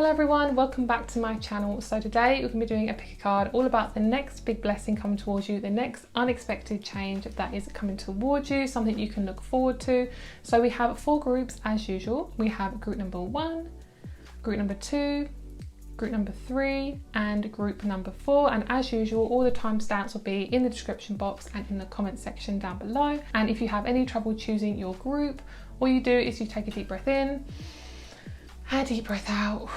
Hello everyone, welcome back to my channel. So today we're going to be doing a pick a card all about the next big blessing coming towards you, the next unexpected change that is coming towards you, something you can look forward to. So we have 4 groups as usual. We have group number 1, group number 2, group number 3 and group number 4, and as usual all the timestamps will be in the description box and in the comment section down below. And if you have any trouble choosing your group, all you do is you take a deep breath in, a deep breath out,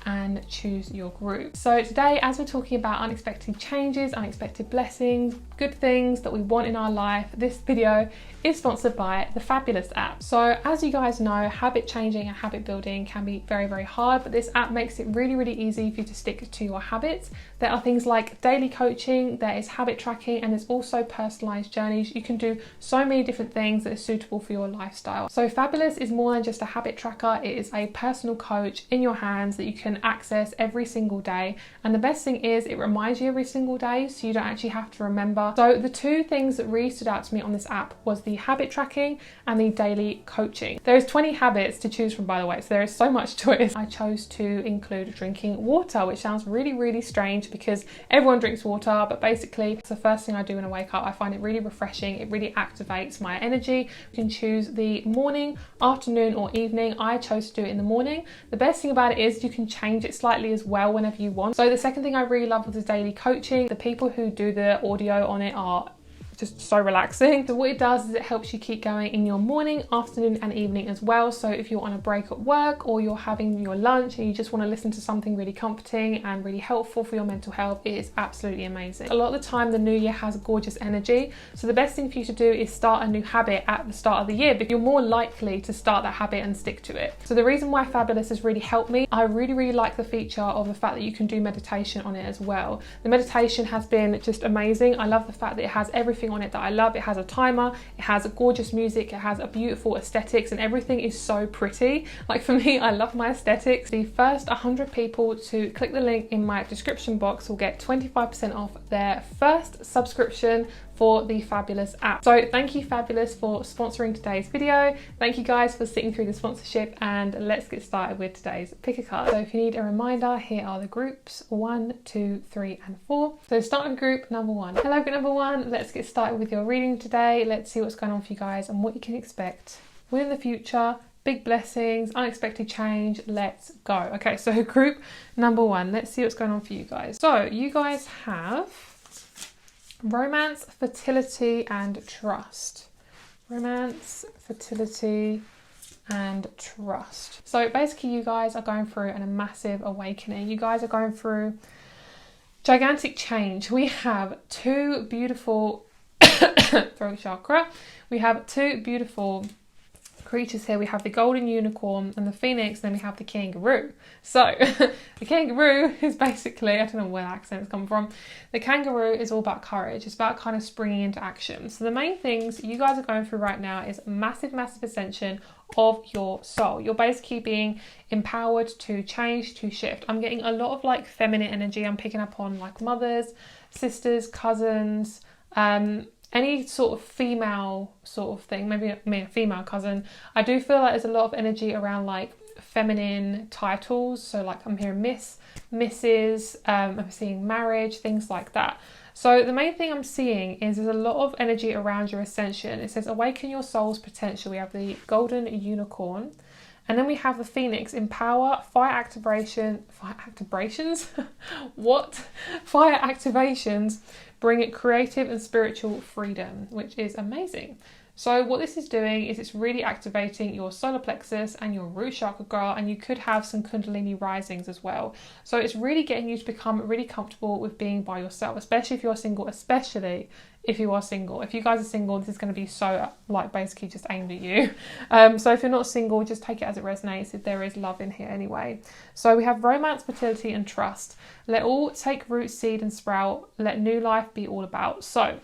and choose your group. So today, as we're talking about unexpected changes, unexpected blessings, good things that we want in our life, this video is sponsored by the Fabulous app. So as you guys know, habit changing and habit building can be very, very hard, but this app makes it really, really easy for you to stick to your habits. There are things like daily coaching, there is habit tracking, and there's also personalized journeys. You can do so many different things that are suitable for your lifestyle. So Fabulous is more than just a habit tracker. It is a personal coach in your hands that you can access every single day. And the best thing is it reminds you every single day, so you don't actually have to remember. So the 2 things that really stood out to me on this app was the habit tracking and the daily coaching. There is 20 habits to choose from, by the way, so there is so much choice. I chose to include drinking water, which sounds really, really strange because everyone drinks water, but basically it's the first thing I do when I wake up. I find it really refreshing. It really activates my energy. You can choose the morning, afternoon or evening. I chose to do it in the morning. The best thing about it is you can change it slightly as well whenever you want. So the second thing I really love was the daily coaching. The people who do the audio on it are just so relaxing. So what it does is it helps you keep going in your morning, afternoon and evening as well. So if you're on a break at work or you're having your lunch and you just want to listen to something really comforting and really helpful for your mental health, it is absolutely amazing. A lot of the time the new year has gorgeous energy, so the best thing for you to do is start a new habit at the start of the year because you're more likely to start that habit and stick to it. So the reason why Fabulous has really helped me, I really like the feature of the fact that you can do meditation on it as well. The meditation has been just amazing. I love the fact that it has everything on it that I love. It has a timer, it has gorgeous music, it has a beautiful aesthetics, and everything is so pretty. Like for me, I love my aesthetics. The first 100 people to click the link in my description box will get 25% off their first subscription for the Fabulous app. So thank you Fabulous for sponsoring today's video. Thank you guys for sitting through the sponsorship, and let's get started with today's pick a card. So if you need a reminder, here are the groups 1, 2, 3 and 4. So starting group number 1. Hello group number 1, let's get started with your reading today. Let's see what's going on for you guys and what you can expect within the future. Big blessings, unexpected change, let's go. Okay, so group number 1, let's see what's going on for you guys. So you guys have romance, fertility and trust. Romance, fertility and trust. So basically you guys are going through a massive awakening. You guys are going through gigantic change. We have 2 beautiful throat chakra. We have 2 beautiful creatures here. We have the golden unicorn and the phoenix, and then we have the kangaroo. So the kangaroo is basically, I don't know where that accent's come from. The kangaroo is all about courage. It's about kind of springing into action. So the main things you guys are going through right now is massive ascension of your soul. You're basically being empowered to change, to shift. I'm getting a lot of like feminine energy. I'm picking up on like mothers, sisters, cousins, any sort of female sort of thing, maybe a female cousin. I do feel like there's a lot of energy around like feminine titles. So like I'm hearing Miss, Mrs, I'm seeing marriage, things like that. So the main thing I'm seeing is there's a lot of energy around your ascension. It says awaken your soul's potential. We have the golden unicorn. And then we have the phoenix, empower, fire activations, what? Fire activations, bring it creative and spiritual freedom, which is amazing. So what this is doing is it's really activating your solar plexus and your root chakra, girl, and you could have some kundalini risings as well. So it's really getting you to become really comfortable with being by yourself, especially if you're single, especially if you are single. If you guys are single, this is going to be so like basically just aimed at you. So if you're not single, just take it as it resonates. If there is love in here anyway. So we have romance, fertility and trust. Let all take root, seed and sprout. Let new life be all about. So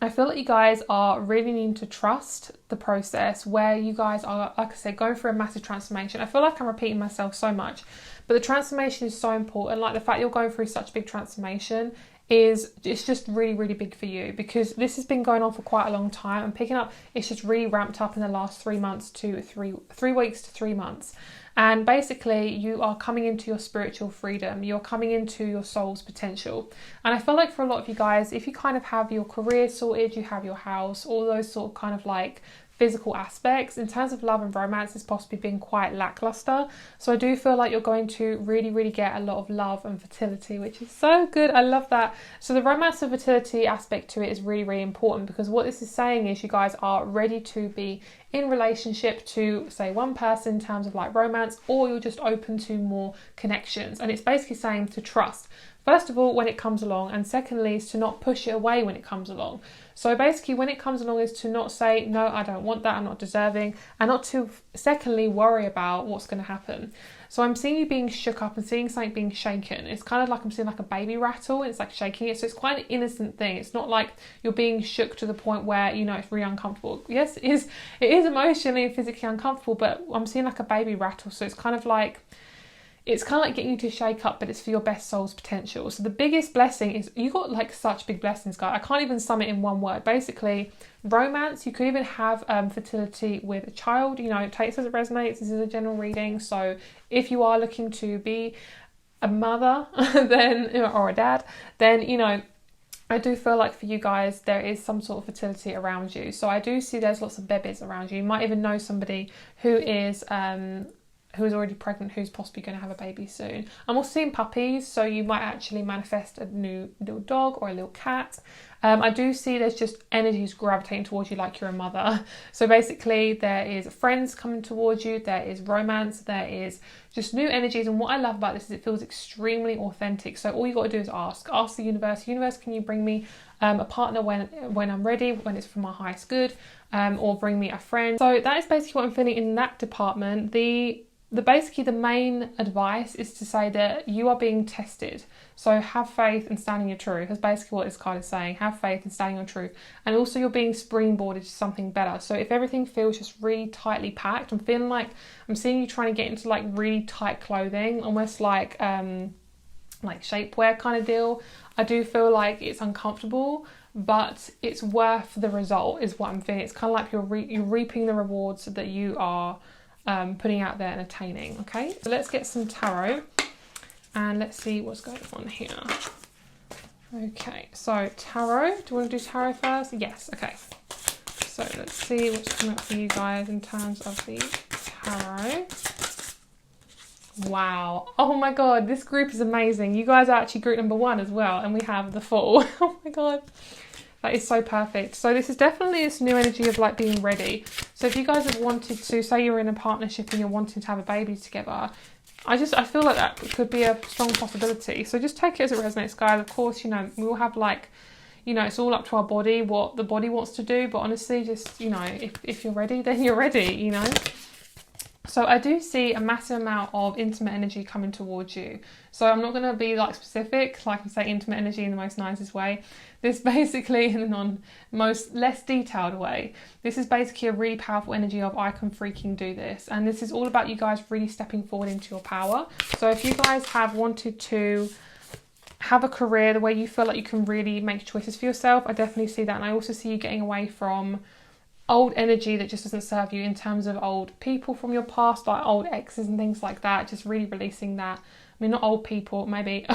I feel like you guys are really needing to trust the process where you guys are, like I said, going through a massive transformation. I feel like I'm repeating myself so much, but the transformation is so important. Like the fact you're going through such a big transformation is, it's just really, really big for you because this has been going on for quite a long time. I'm picking up, it's just really ramped up in the last 3 months to 3 weeks to 3 months. And basically you are coming into your spiritual freedom, you're coming into your soul's potential. And I feel like for a lot of you guys, if you kind of have your career sorted, you have your house, all those sort of kind of like physical aspects, in terms of love and romance, it's possibly been quite lackluster. So I do feel like you're going to really get a lot of love and fertility, which is so good. I love that. So the romance and fertility aspect to it is really important, because what this is saying is you guys are ready to be in relationship to, say, one person in terms of like romance, or you're just open to more connections. And it's basically saying to trust, first of all, when it comes along, and secondly is to not push it away when it comes along. So basically when it comes along is to not say, no, I don't want that, I'm not deserving, and not to secondly worry about what's going to happen. So I'm seeing you being shook up and seeing something being shaken. It's kind of like I'm seeing like a baby rattle, and it's like shaking it. So it's quite an innocent thing. It's not like you're being shook to the point where, you know, it's really uncomfortable. Yes, it is emotionally and physically uncomfortable, but I'm seeing like a baby rattle. So it's kind of like getting you to shake up, but it's for your best soul's potential. So the biggest blessing is, you got like such big blessings, guys. I can't even sum it in one word. Basically, romance, you could even have fertility with a child. You know, take this as it resonates. This is a general reading. So if you are looking to be a mother then, or a dad, then, you know, I do feel like for you guys, there is some sort of fertility around you. So I do see there's lots of babies around you. You might even know somebody who is already pregnant, who's possibly going to have a baby soon. I'm also seeing puppies, so you might actually manifest a new little dog or a little cat. I do see there's just energies gravitating towards you like you're a mother. So basically there is friends coming towards you, there is romance, there is just new energies. And what I love about this is it feels extremely authentic. So all you got to do is ask the universe, can you bring me a partner when I'm ready, when it's for my highest good, or bring me a friend. So that is basically what I'm feeling in that department. Basically the main advice is to say that you are being tested. So have faith and stand in your truth. That's basically what this card is saying. Have faith and stand in your truth. And also you're being springboarded to something better. So if everything feels just really tightly packed, I'm seeing you trying to get into like really tight clothing, almost like shapewear kind of deal. I do feel like it's uncomfortable, but it's worth the result is what I'm feeling. It's kind of like you're reaping the rewards that you are putting out there and attaining. Okay, so let's get some tarot and let's see what's going on here. Okay, so tarot, do you want to do tarot first? Yes. Okay, so let's see what's coming up for you guys in terms of the tarot. Wow, oh my god, this group is amazing. You guys are actually group number 1 as well, and we have the Fool. Oh my god, that is so perfect. So this is definitely this new energy of like being ready. So if you guys have wanted to, say you're in a partnership and you're wanting to have a baby together, I feel like that could be a strong possibility. So just take it as it resonates, guys. Of course, you know, we all have like, you know, it's all up to our body, what the body wants to do. But honestly, just, you know, if you're ready, then you're ready, you know. So I do see a massive amount of intimate energy coming towards you. So I'm not going to be like specific, like I say intimate energy in the most nicest way. This basically, in the most less detailed way, this is basically a really powerful energy of I can freaking do this. And this is all about you guys really stepping forward into your power. So if you guys have wanted to have a career the way you feel like you can really make choices for yourself, I definitely see that. And I also see you getting away from old energy that just doesn't serve you, in terms of old people from your past, like old exes and things like that. Just really releasing that. I mean, not old people, maybe,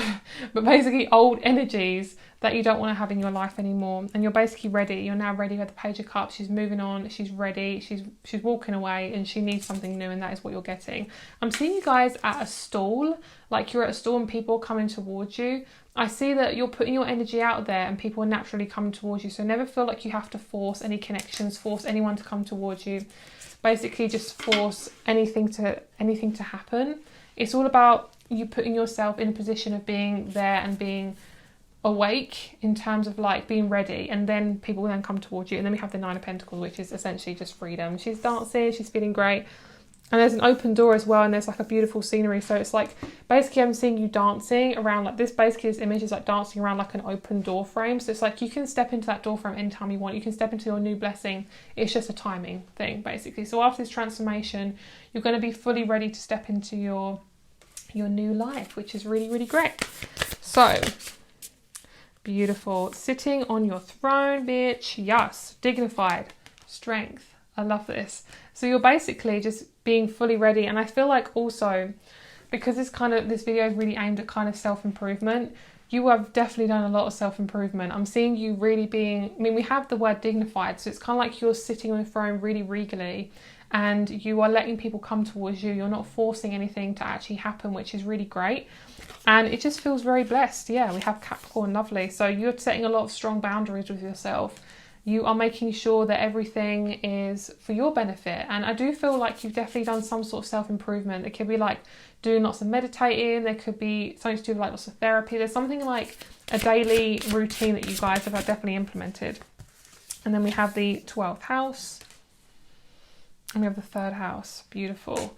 but basically old energies that you don't want to have in your life anymore. And you're basically ready. You're now ready with the Page of Cups. She's moving on. She's ready. She's walking away, and she needs something new, and that is what you're getting. I'm seeing you guys at a stall, like you're at a stall and people are coming towards you. I see that you're putting your energy out there and people are naturally coming towards you. So never feel like you have to force any connections, force anyone to come towards you. Basically just force anything to happen. It's all about you putting yourself in a position of being there and being awake, in terms of like being ready, and then people will then come towards you. And then we have the 9 of Pentacles, which is essentially just freedom. She's dancing, she's feeling great. And there's an open door as well, and there's like a beautiful scenery. So it's like, basically I'm seeing you dancing around like this. Basically this image is like dancing around like an open door frame. So it's like you can step into that door frame anytime you want. You can step into your new blessing. It's just a timing thing, basically. So after this transformation, you're going to be fully ready to step into your new life, which is really, really great. So beautiful. Sitting on your throne, bitch. Yes. Dignified. Strength. I love this. So you're basically just being fully ready. And I feel like also, because this video is really aimed at kind of self-improvement, you have definitely done a lot of self-improvement. I'm seeing you really being, I mean, we have the word dignified, so it's kind of like you're sitting on a throne really regally, and you are letting people come towards you. You're not forcing anything to actually happen, which is really great. And it just feels very blessed. Yeah, we have Capricorn, lovely. So you're setting a lot of strong boundaries with yourself. You are making sure that everything is for your benefit. And I do feel like you've definitely done some sort of self-improvement. It could be like doing lots of meditating. There could be something to do with like lots of therapy. There's something like a daily routine that you guys have definitely implemented. And then we have the 12th house. And we have the 3rd house. Beautiful.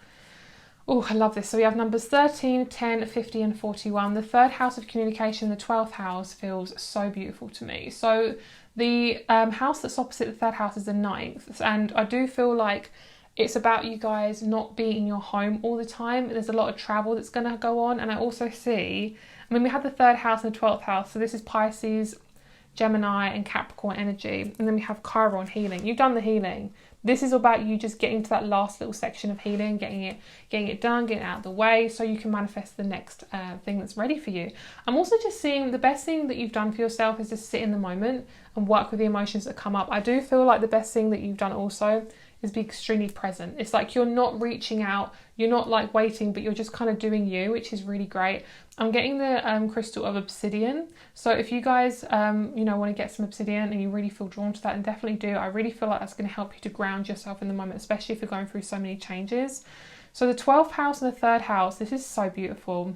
Oh, I love this. So we have numbers 13, 10, 50 and 41. The 3rd house of communication, the 12th house feels so beautiful to me. So the house that's opposite the 3rd house is the 9th. And I do feel like it's about you guys not being in your home all the time. There's a lot of travel that's going to go on. And I also see, I mean, we have the 3rd house and the 12th house. So this is Pisces, Gemini and Capricorn energy. And then we have Chiron, healing. You've done the healing. This is about you just getting to that last little section of healing, getting it done, getting it out of the way so you can manifest the next thing that's ready for you. I'm also just seeing the best thing that you've done for yourself is just sit in the moment and work with the emotions that come up. I do feel like the best thing that you've done also is be extremely present. It's like you're not reaching out, you're not like waiting, but you're just kind of doing you, which is really great. I'm getting the crystal of obsidian. So if you guys, want to get some obsidian and you really feel drawn to that, and definitely do. I really feel like that's going to help you to ground yourself in the moment, especially if you're going through so many changes. So the 12th house and the 3rd house, this is so beautiful.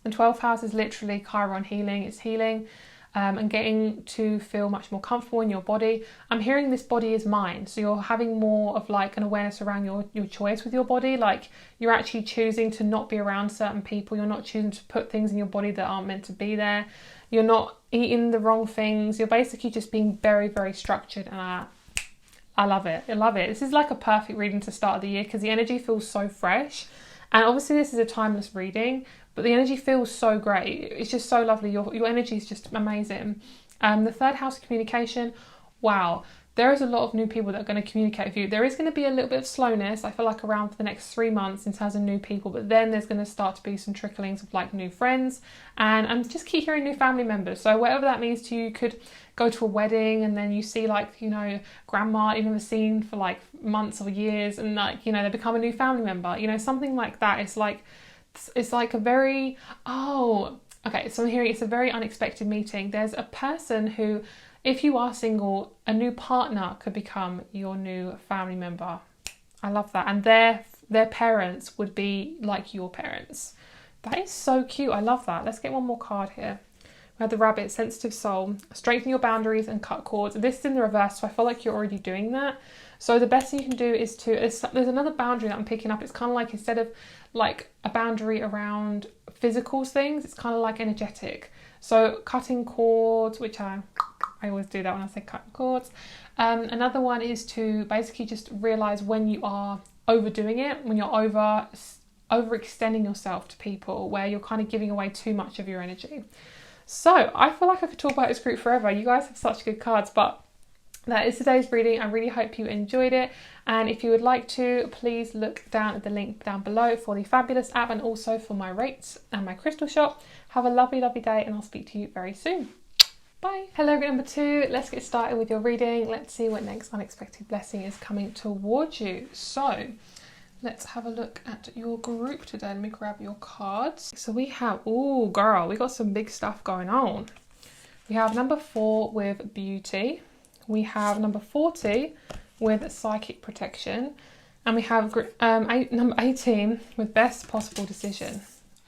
The 12th house is literally Chiron, healing. It's healing. And getting to feel much more comfortable in your body. I'm hearing this body is mine. So you're having more of like an awareness around your choice with your body. Like you're actually choosing to not be around certain people. You're not choosing to put things in your body that aren't meant to be there. You're not eating the wrong things. You're basically just being very, very structured. And I love it. I love it. This is like a perfect reading to start the year because the energy feels so fresh. And obviously this is a timeless reading, but the energy feels so great. It's just so lovely. Your energy is just amazing. The 3rd house of communication, wow. There is a lot of new people that are going to communicate with you. There is going to be a little bit of slowness, I feel like, around for the next 3 months in terms of new people, but then there's going to start to be some tricklings of like new friends and just keep hearing new family members. So whatever that means to you, you could go to a wedding and then you see like, grandma you've never seen for like months or years and like, they become a new family member, something like that. It's like a very, so I'm hearing it's a very unexpected meeting. There's a person who, if you are single, a new partner could become your new family member. I love that. And their parents would be like your parents. That is so cute. I love that. Let's get one more card here. We have the rabbit, sensitive soul, strengthen your boundaries and cut cords. This is in the reverse, so I feel like you're already doing that. So the best thing you can do is there's another boundary that I'm picking up. It's kind of like, instead of like a boundary around physical things, it's kind of like energetic. So cutting cords, which I always do that when I say cutting cords. Another one is to basically just realize when you are overdoing it, when you're overextending yourself to people, where you're kind of giving away too much of your energy. So I feel like I could talk about this group forever. You guys have such good cards, but that is today's reading. I really hope you enjoyed it. And if you would like to, please look down at the link down below for the fabulous app and also for my rates and my crystal shop. Have a lovely, lovely day, and I'll speak to you very soon. Bye. Hello, group number 2. Let's get started with your reading. Let's see what next unexpected blessing is coming towards you. So let's have a look at your group today. Let me grab your cards. So we have, oh girl, we got some big stuff going on. We have number 4 with beauty. We have number 40 with psychic protection. And we have number 18 with best possible decision.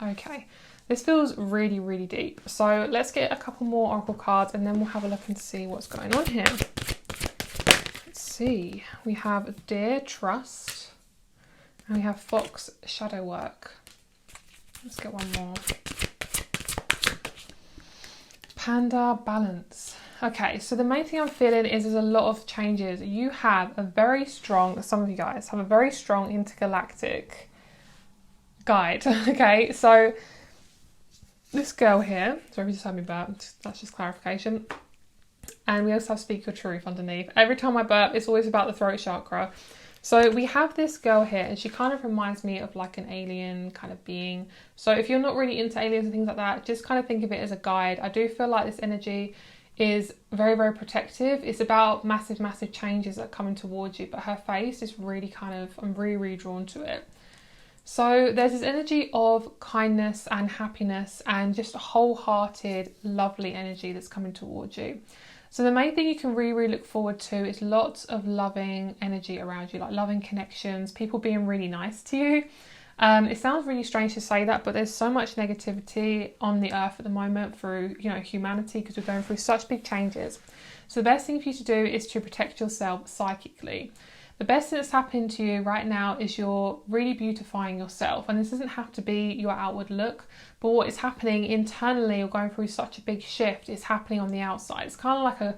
Okay, this feels really, really deep. So let's get a couple more oracle cards and then we'll have a look and see what's going on here. Let's see. We have Dear Trust. And we have Fox Shadow Work. Let's get one more. Panda Balance. Okay, so the main thing I'm feeling is there's a lot of changes. You have a very strong, some of you guys have a very strong intergalactic guide. Okay, so this girl here, sorry if you just had me back, that's just clarification. And we also have Speak Your Truth underneath. Every time I burp, it's always about the throat chakra. So we have this girl here, and she kind of reminds me of like an alien kind of being. So if you're not really into aliens and things like that, just kind of think of it as a guide. I do feel like this energy is very, very protective. It's about massive, massive changes that are coming towards you, but her face is really kind of, I'm really, really drawn to it. So there's this energy of kindness and happiness and just a wholehearted, lovely energy that's coming towards you. So the main thing you can really, really look forward to is lots of loving energy around you, like loving connections, people being really nice to you. It sounds really strange to say that, but there's so much negativity on the earth at the moment through, humanity, because we're going through such big changes. So the best thing for you to do is to protect yourself psychically. The best thing that's happening to you right now is you're really beautifying yourself. And this doesn't have to be your outward look, but what is happening internally, you're going through such a big shift, it's happening on the outside. It's kind of like a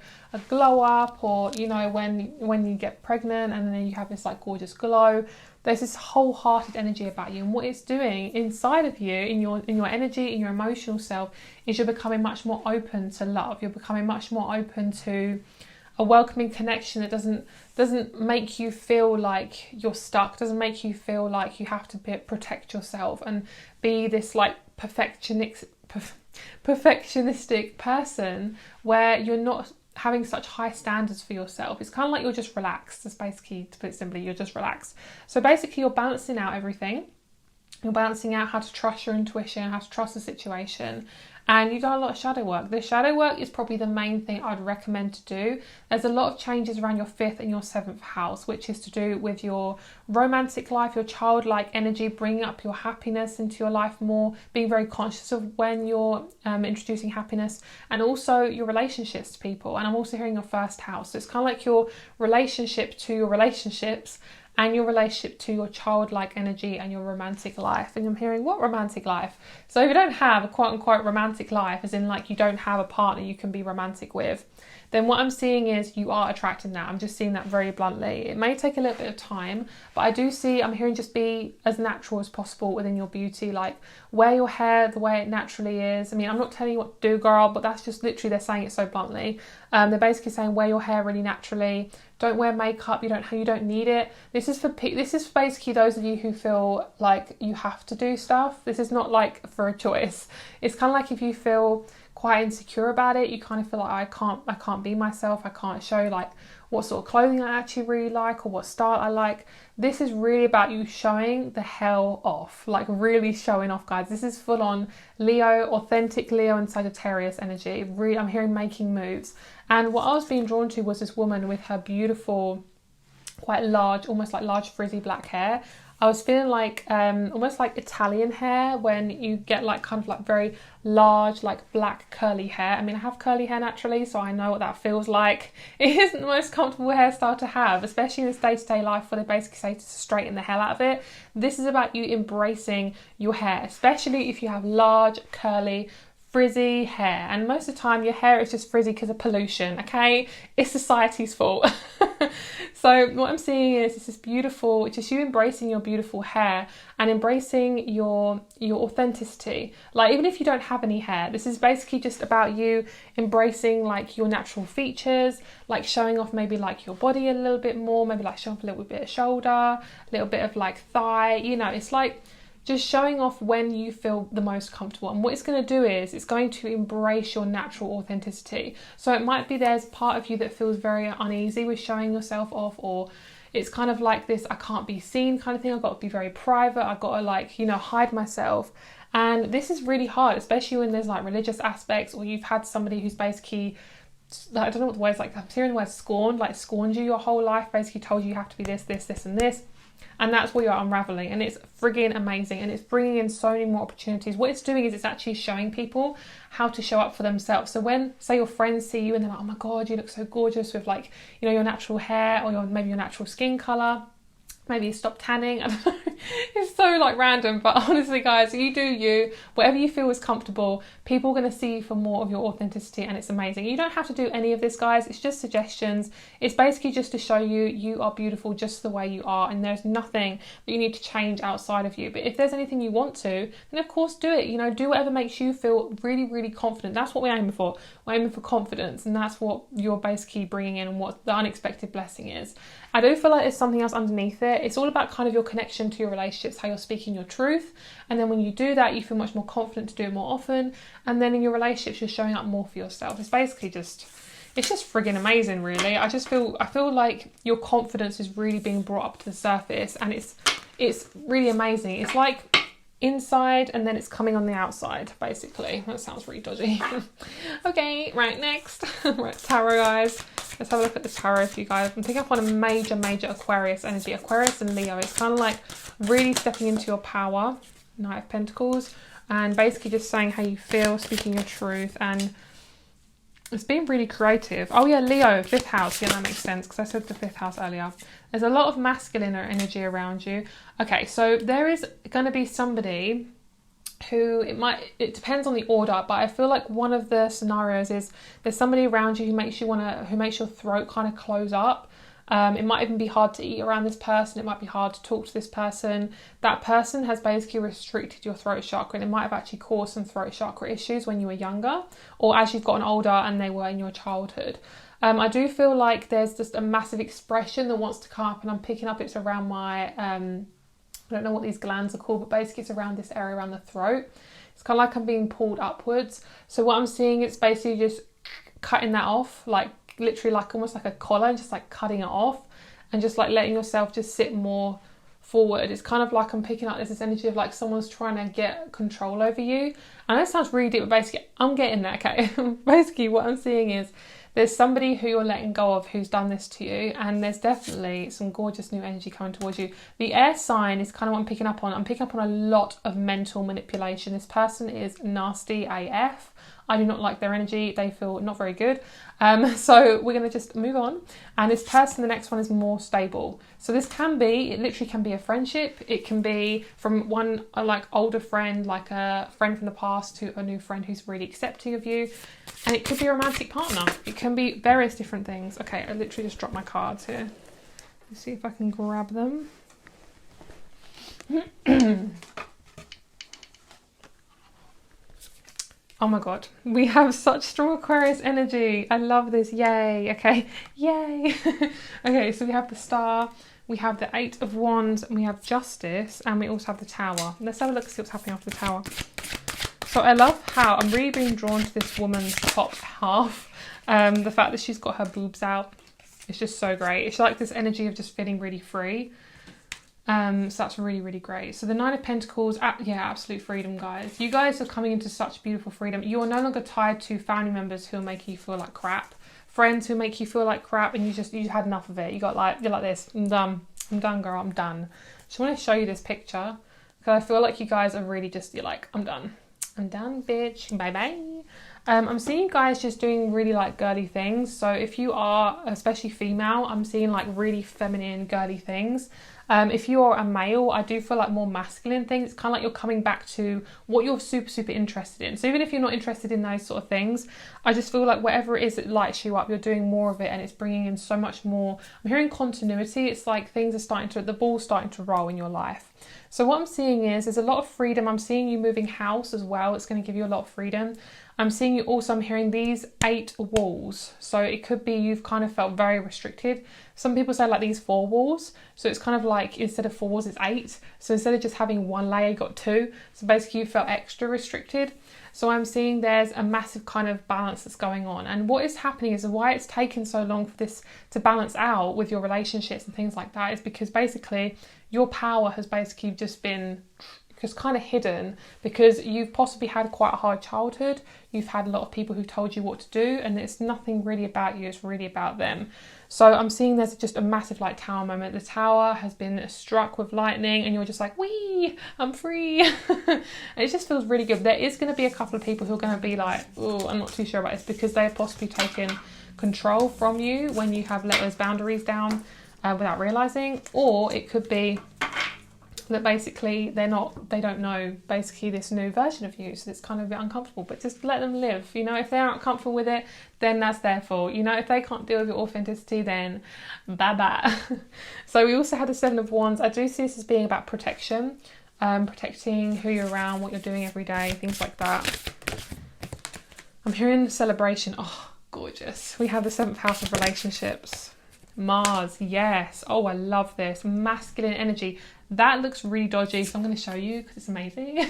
glow up, or, when you get pregnant and then you have this like gorgeous glow. There's this wholehearted energy about you, and what it's doing inside of you, in your energy, in your emotional self, is you're becoming much more open to love. You're becoming much more open to a welcoming connection that doesn't make you feel like you're stuck, doesn't make you feel like you have to protect yourself and be this like perfectionistic person where you're not having such high standards for yourself. It's kind of like you're just relaxed. That's basically, to put it simply, you're just relaxed. So basically you're balancing out everything. You're balancing out how to trust your intuition, how to trust the situation. And you've done a lot of shadow work. The shadow work is probably the main thing I'd recommend to do. There's a lot of changes around your 5th and your 7th house, which is to do with your romantic life, your childlike energy, bringing up your happiness into your life more, being very conscious of when you're introducing happiness, and also your relationships to people. And I'm also hearing your 1st house. So it's kind of like your relationship to your relationships and your relationship to your childlike energy and your romantic life. And I'm hearing, what romantic life? So if you don't have a quote unquote romantic life, as in like you don't have a partner you can be romantic with, then what I'm seeing is you are attracting that. I'm just seeing that very bluntly. It may take a little bit of time, but I'm hearing just be as natural as possible within your beauty. Like wear your hair the way it naturally is. I mean, I'm not telling you what to do, girl, but that's just literally, they're saying it so bluntly. They're basically saying wear your hair really naturally. Don't wear makeup. You don't need it. This is basically those of you who feel like you have to do stuff. This is not like for a choice. It's kind of like if you feel quite insecure about it, you kind of feel like I can't be myself. I can't show like what sort of clothing I actually really like or what style I like. This is really about you showing the hell off, like really showing off, guys. This is full on Leo, authentic Leo and Sagittarius energy. Really, I'm hearing making moves. And what I was being drawn to was this woman with her beautiful, quite large, almost like large frizzy black hair. I was feeling like almost like Italian hair, when you get like kind of like very large like black curly hair. I mean, I have curly hair naturally, so I know what that feels like. It isn't the most comfortable hairstyle to have, especially in this day-to-day life where they basically say to straighten the hell out of it. This is about you embracing your hair, especially if you have large curly frizzy hair. And most of the time your hair is just frizzy because of pollution, okay? It's society's fault. So what I'm seeing is this beautiful, just you embracing your beautiful hair and embracing your authenticity. Like even if you don't have any hair, this is basically just about you embracing like your natural features, like showing off maybe like your body a little bit more, maybe like show off a little bit of shoulder, a little bit of like thigh, it's like just showing off when you feel the most comfortable. And what it's going to do is it's going to embrace your natural authenticity. So it might be there's part of you that feels very uneasy with showing yourself off, or it's kind of like this I can't be seen kind of thing. I've got to be very private. I've got to hide myself. And this is really hard, especially when there's like religious aspects, or you've had somebody who's basically, I don't know what the word is, like I'm hearing the word scorned you your whole life, basically told you have to be this, this, this and this. And that's what you're unraveling, and it's frigging amazing, and it's bringing in so many more opportunities. What it's doing is it's actually showing people how to show up for themselves. So when, say, your friends see you and they're like, oh my god, you look so gorgeous with like your natural hair, or maybe your natural skin colour, maybe you stop tanning, I don't know, It's so like random, but honestly guys, you do you, whatever you feel is comfortable. People are going to see you for more of your authenticity, and it's amazing. You don't have to do any of this, guys. It's just suggestions. It's basically just to show you you are beautiful just the way you are, and there's nothing that you need to change outside of you. But if there's anything you want to, then of course do it. You know, do whatever makes you feel really, really confident. That's what we're aiming for. We're aiming for confidence, and that's what you're basically bringing in, and what the unexpected blessing is. I do feel like there's something else underneath it. It's all about kind of your connection to your relationships, how you're speaking your truth. And then when you do that, you feel much more confident to do it more often. And then in your relationships, you're showing up more for yourself. It's basically just, it's just friggin' amazing, really. I feel like your confidence is really being brought up to the surface, and it's really amazing. It's like inside and then it's coming on the outside, basically. That sounds really dodgy. Okay, right, next. Right, tarot, guys. Let's have a look at the tarot for you guys. I'm picking up on a major Aquarius energy. Aquarius and Leo. It's kind of like really stepping into your power. Knight of Pentacles. And basically just saying how you feel, speaking your truth. And it's being really creative. Oh yeah, Leo, 5th house. Yeah, that makes sense because I said the 5th house earlier. There's a lot of masculine energy around you. Okay, so there is going to be somebody who it depends on the order, but I feel like one of the scenarios is there's somebody around you who makes your throat kind of close up. It might even be hard to eat around this person. It might be hard to talk to this person. That person has basically restricted your throat chakra, and it might have actually caused some throat chakra issues when you were younger, or as you've gotten older and they were in your childhood. I do feel like there's just a massive expression that wants to come up, and I'm picking up it's around my I don't know what these glands are called, but basically it's around this area around the throat. It's kind of like I'm being pulled upwards. So what I'm seeing, it's basically just cutting that off, like literally like almost like a collar, and just like cutting it off and just like letting yourself just sit more forward. It's kind of like I'm picking up this energy of like someone's trying to get control over you. I know it sounds really deep, but basically I'm getting there, okay? Basically what I'm seeing is there's somebody who you're letting go of who's done this to you, and there's definitely some gorgeous new energy coming towards you. The air sign is kind of what I'm picking up on. I'm picking up on a lot of mental manipulation. This person is nasty AF. I do not like their energy. They feel not very good. So we're going to just move on. And this person, the next one, is more stable. So this can be, it literally can be a friendship. It can be from one like older friend, like a friend from the past, to a new friend who's really accepting of you. And it could be a romantic partner. It can be various different things. Okay, I literally just dropped my cards here. Let's see if I can grab them. Oh my god, we have such strong Aquarius energy. I love this. Yay. Okay, yay. Okay, so we have the Star, we have the 8 of Wands, and we have Justice, and we also have the Tower. Let's have a look and see what's happening after the Tower. So I love how I'm really being drawn to this woman's top half. The fact that she's got her boobs out, it's just so great. It's like this energy of just feeling really free. So that's really, really great. So the 9 of Pentacles, yeah, absolute freedom, guys. You guys are coming into such beautiful freedom. You are no longer tied to family members who are making you feel like crap, friends who make you feel like crap, and you had enough of it. You're like this. I'm done, girl. I'm done. Just want to show you this picture because I feel like you guys are really just, you're like, I'm done, bitch. Bye bye. I'm seeing you guys just doing really like girly things. So if you are especially female, I'm seeing like really feminine girly things. If you are a male, I do feel like more masculine things. It's kind of like you're coming back to what you're super interested in. So even if you're not interested in those sort of things, I just feel like whatever it is that lights you up, you're doing more of it, and it's bringing in so much more. I'm hearing continuity. It's like things are the ball's starting to roll in your life. So what I'm seeing is there's a lot of freedom. I'm seeing you moving house as well. It's going to give you a lot of freedom. I'm seeing you also, I'm hearing these 8 walls. So it could be you've kind of felt very restricted. Some people say like these 4 walls. So it's kind of like instead of 4 walls, it's 8. So instead of just having 1 layer, you got 2. So basically you felt extra restricted. So I'm seeing there's a massive kind of balance that's going on. And what is happening is why it's taken so long for this to balance out with your relationships and things like that is because basically your power has basically just been just kind of hidden because you've possibly had quite a hard childhood. You've had a lot of people who told you what to do, and it's nothing really about you, it's really about them. So I'm seeing there's just a massive like tower moment. The tower has been struck with lightning and you're just like, wee, I'm free. And it just feels really good. There is going to be a couple of people who are going to be like, oh, I'm not too sure about this, because they have possibly taken control from you when you have let those boundaries down without realising. Or it could be that basically they don't know basically this new version of you, so it's kind of a bit uncomfortable, but just let them live. You know, if they aren't comfortable with it, then that's their fault. You know, if they can't deal with your authenticity, then bye bye. So we also had the Seven of Wands. I do see this as being about protection, protecting who you're around, what you're doing every day, things like that. I'm hearing celebration. Oh, gorgeous. We have the 7th house of relationships. Mars, yes. Oh, I love this. Masculine energy. That looks really dodgy, so I'm going to show you because it's amazing.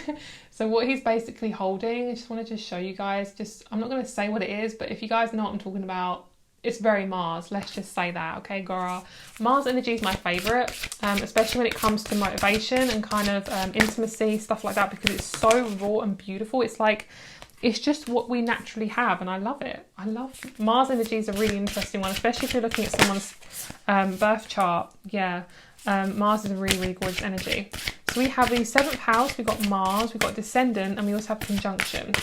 So what he's basically holding, I just want to show you guys. I'm not going to say what it is, but if you guys know what I'm talking about, it's very Mars. Let's just say that, okay, Gora? Mars energy is my favourite, especially when it comes to motivation and kind of intimacy, stuff like that, because it's so raw and beautiful. It's just what we naturally have, and I love it. I love Mars energy is a really interesting one, especially if you're looking at someone's birth chart. Yeah, Mars is a really, really gorgeous energy. So we have the 7th house, we've got Mars, we've got Descendant, and we also have Conjunction.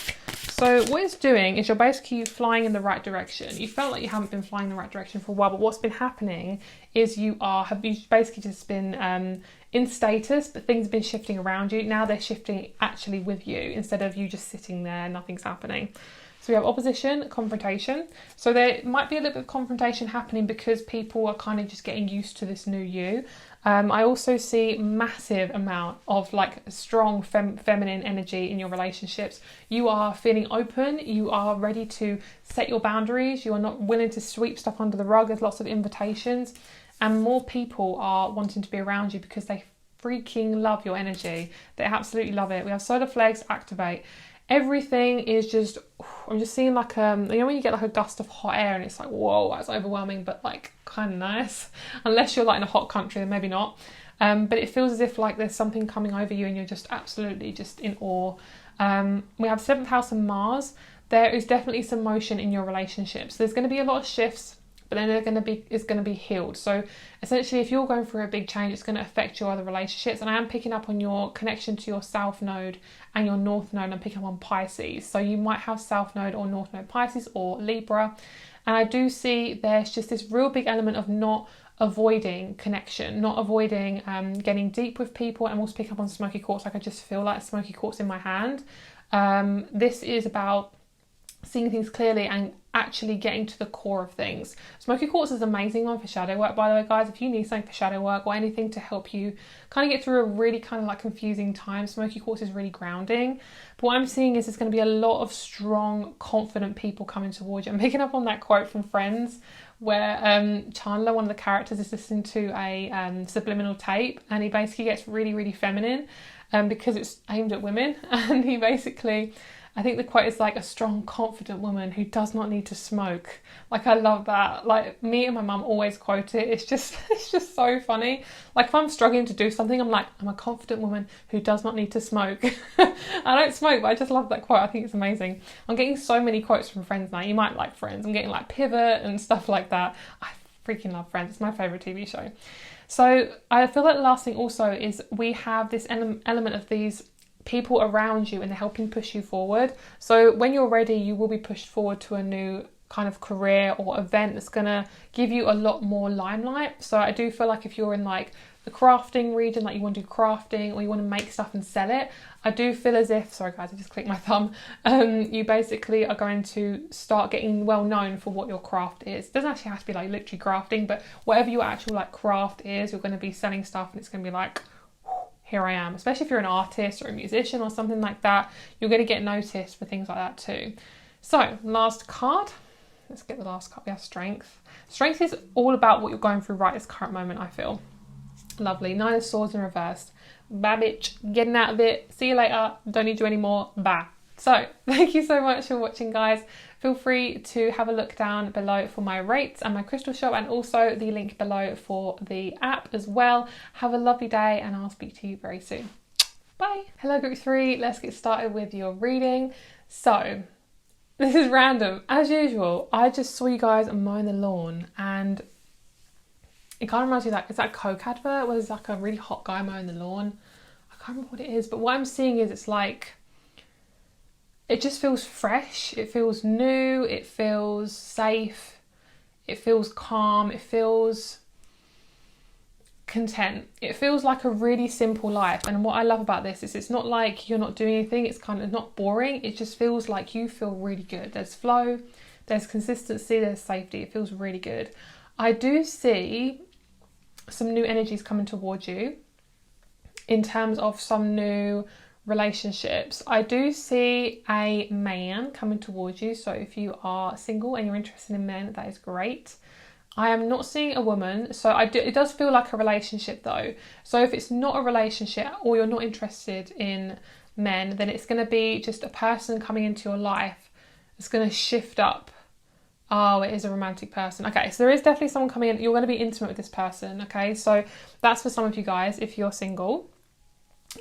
So what it's doing is you're basically flying in the right direction. You felt like you haven't been flying in the right direction for a while, but what's been happening is you've basically just been in status, but things have been shifting around you. Now they're shifting actually with you instead of you just sitting there, nothing's happening. So we have opposition, confrontation. So there might be a little bit of confrontation happening because people are kind of just getting used to this new you. I also see massive amount of like strong feminine energy in your relationships. You are feeling open. You are ready to set your boundaries. You are not willing to sweep stuff under the rug. There's lots of invitations. And more people are wanting to be around you because they freaking love your energy. They absolutely love it. We have solar flares activate. Everything is just, I'm just seeing like, you know when you get like a gust of hot air and it's like, whoa, that's overwhelming, but like kind of nice. Unless you're like in a hot country, then maybe not. But it feels as if like there's something coming over you and you're just absolutely just in awe. We have 7th house and Mars. There is definitely some motion in your relationships. There's going to be a lot of shifts, but then it's going to be healed. So essentially, if you're going through a big change, it's going to affect your other relationships. And I am picking up on your connection to your South Node and your North Node. I'm picking up on Pisces. So you might have South Node or North Node Pisces or Libra. And I do see there's just this real big element of not avoiding connection, not avoiding getting deep with people. I'm also picking up on smoky quartz. Like I just feel like smoky quartz in my hand. This is about seeing things clearly and actually getting to the core of things. Smoky quartz is an amazing one for shadow work, by the way, guys. If you need something for shadow work or anything to help you kind of get through a really kind of like confusing time, smoky quartz is really grounding. But what I'm seeing is there's going to be a lot of strong, confident people coming towards you. I'm picking up on that quote from Friends where Chandler, one of the characters, is listening to a subliminal tape, and he basically gets really, really feminine because it's aimed at women. And he basically, I think the quote is like, a strong, confident woman who does not need to smoke. Like, I love that. Like, me and my mum always quote it. It's just so funny. Like, if I'm struggling to do something, I'm like, I'm a confident woman who does not need to smoke. I don't smoke, but I just love that quote. I think it's amazing. I'm getting so many quotes from Friends now. You might like Friends. I'm getting like Pivot and stuff like that. I freaking love Friends. It's my favourite TV show. So I feel like the last thing also is we have this element of these people around you and they're helping push you forward. So when you're ready, you will be pushed forward to a new kind of career or event that's going to give you a lot more limelight. So I do feel like if you're in like the crafting region, like you want to do crafting or you want to make stuff and sell it, I do feel as if, sorry guys, I just clicked my thumb, you basically are going to start getting well known for what your craft is. It doesn't actually have to be like literally crafting, but whatever your actual like craft is, you're going to be selling stuff and it's going to be like, here I am. Especially if you're an artist or a musician or something like that, you're going to get noticed for things like that too. So last card, let's get the last card. We have Strength. Strength is all about what you're going through right this current moment, I feel. Lovely. 9 of Swords in reverse. Bye bitch, getting out of it. See you later. Don't need you anymore. Bye. So thank you so much for watching, guys. Feel free to have a look down below for my rates and my crystal shop, and also the link below for the app as well. Have a lovely day and I'll speak to you very soon. Bye. Hello group 3, let's get started with your reading. So this is random. As usual, I just saw you guys mowing the lawn and it kind of reminds me of that, is that a Coke advert where there's like a really hot guy mowing the lawn? I can't remember what it is, but what I'm seeing is it's like, it just feels fresh, it feels new, it feels safe, it feels calm, it feels content. It feels like a really simple life, and what I love about this is it's not like you're not doing anything. It's kind of not boring. It just feels like you feel really good. There's flow, there's consistency, there's safety. It feels really good. I do see some new energies coming towards you in terms of some new relationships. I do see a man coming towards you, so if you are single and you're interested in men, that is great. I am not seeing a woman, so it does feel like a relationship though. So if it's not a relationship or you're not interested in men, then it's going to be just a person coming into your life. It's going to shift up. Oh, it is a romantic person. Okay, so there is definitely someone coming in. You're going to be intimate with this person, okay? So that's for some of you guys if you're single.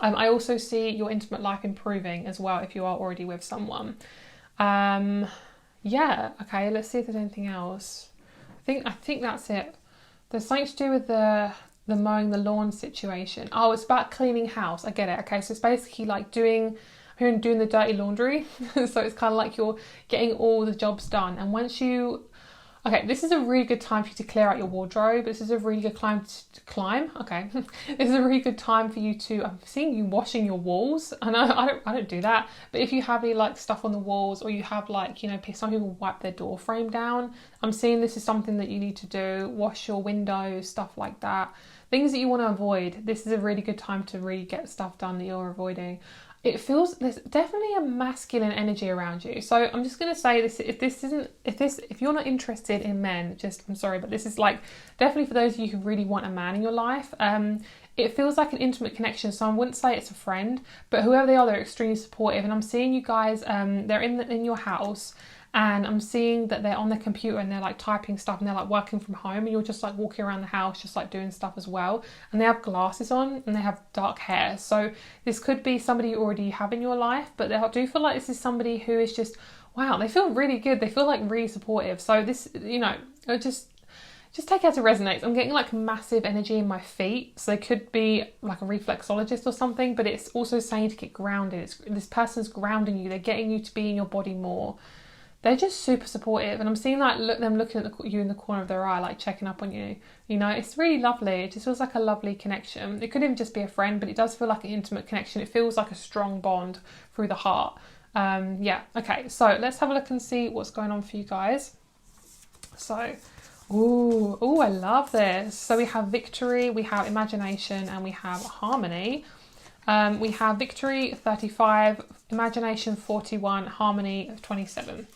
I also see your intimate life improving as well if you are already with someone. Yeah, okay, let's see if there's anything else. I think that's it. There's something to do with the mowing the lawn situation. Oh, it's about cleaning house. I get it. Okay, so it's basically like doing the dirty laundry. So it's kind of like you're getting all the jobs done. And once you... Okay, this is a really good time for you to clear out your wardrobe. This is a really good climb. Okay, this is a really good time for you to... I'm seeing you washing your walls. I know I don't do that, but if you have any like stuff on the walls, or you have like, you know, some people wipe their door frame down. I'm seeing this is something that you need to do. Wash your windows, stuff like that. Things that you want to avoid. This is a really good time to really get stuff done that you're avoiding. It feels there's definitely a masculine energy around you. So I'm just going to say this, if you're not interested in men, I'm sorry, but this is like definitely for those of you who really want a man in your life. It feels like an intimate connection. So I wouldn't say it's a friend, but whoever they are, they're extremely supportive. And I'm seeing you guys, they're in your house, and I'm seeing that they're on their computer and they're like typing stuff, and they're like working from home, and you're just like walking around the house just like doing stuff as well. And they have glasses on and they have dark hair. So this could be somebody you already have in your life, but I do feel like this is somebody who is just, wow, they feel really good. They feel like really supportive. So this, you know, just take it as it resonates. I'm getting like massive energy in my feet. So they could be like a reflexologist or something, but it's also saying to get grounded. This person's grounding you. They're getting you to be in your body more. They're just super supportive, and I'm seeing like them looking at you in the corner of their eye, like checking up on you. You know, it's really lovely. It just feels like a lovely connection. It could even just be a friend, but it does feel like an intimate connection. It feels like a strong bond through the heart. Yeah, okay, so let's have a look and see what's going on for you guys. So, ooh, I love this. So we have victory, we have imagination, and we have harmony. We have victory 35, imagination 41, harmony 27.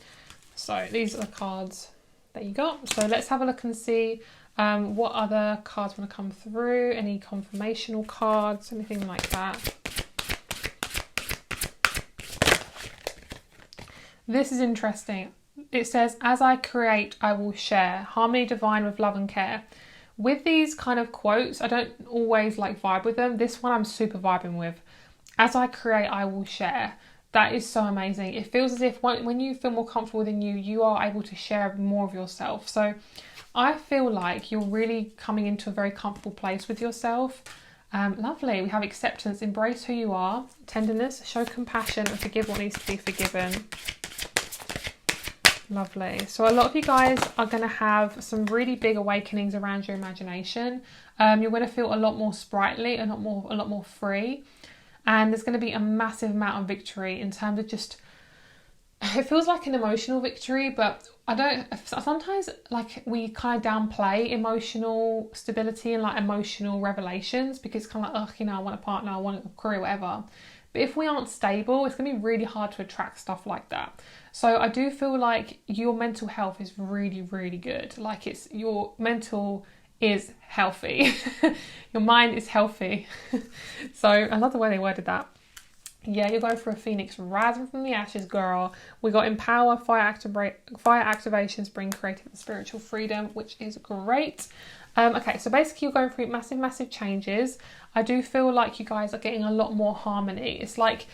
So these are the cards that you got. So let's have a look and see what other cards want to come through. Any confirmational cards, anything like that. This is interesting. It says, as I create, I will share. Harmony divine with love and care. With these kind of quotes, I don't always like vibe with them. This one I'm super vibing with. As I create, I will share. That is so amazing. It feels as if when you feel more comfortable within you, you are able to share more of yourself. So I feel like you're really coming into a very comfortable place with yourself. Lovely. We have acceptance. Embrace who you are. Tenderness. Show compassion and forgive what needs to be forgiven. Lovely. So a lot of you guys are going to have some really big awakenings around your imagination. You're going to feel a lot more sprightly, a lot more free. And there's going to be a massive amount of victory in terms of just, it feels like an emotional victory, but sometimes like we kind of downplay emotional stability and like emotional revelations, because it's kind of like, you know, I want a partner, I want a career, whatever. But if we aren't stable, it's going to be really hard to attract stuff like that. So I do feel like your mental health is really, really good. Like your mental is healthy. Your mind is healthy. So I love the way they worded that. Yeah, you're going for a phoenix rising from the ashes, girl. We got empower, fire activations bring creative and spiritual freedom, which is great. Okay, so basically you're going through massive changes. I do feel like you guys are getting a lot more harmony. It's like